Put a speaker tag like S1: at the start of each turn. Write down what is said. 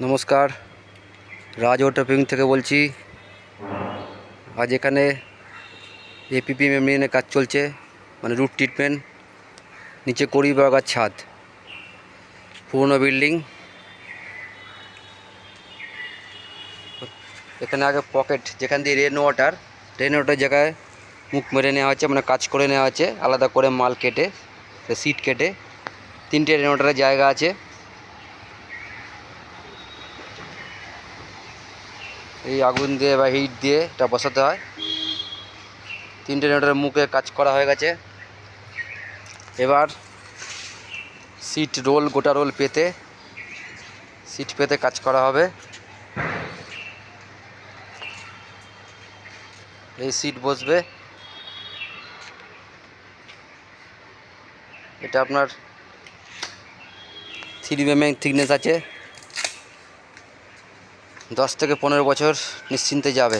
S1: নমস্কার, রাজ ওয়াটারপ্রুফিং থেকে বলছি। আজ এখানে এপিপি মেমব্রেনের কাজ চলছে, মানে রুট ট্রিটমেন্ট। নিচে 20 বাগার ছাদ, পুরনো বিল্ডিং। এখানে আগে পকেট, যেখান দিয়ে রেন ওয়াটার জায়গায় মুখ মেরে নেওয়া হচ্ছে, মানে কাজ করে নেওয়া হচ্ছে আলাদা করে মাল কেটে, সিট কেটে। 3টে রেন ওয়াটারের জায়গা আছে। এই আগুন দিয়ে বা হিট দিয়ে এটা বসাতে হয়। 3টে রেন ওয়াটারের মুখে কাজ করা হয়ে গেছে। এবার সিট রোল, গোটা রোল পেতে, সিট পেতে কাজ করা হবে। এই সিট বসবে। এটা আপনার 3 mm থিকনেস আছে। 10 থেকে 15 বছর নিশ্চিন্তে যাবে।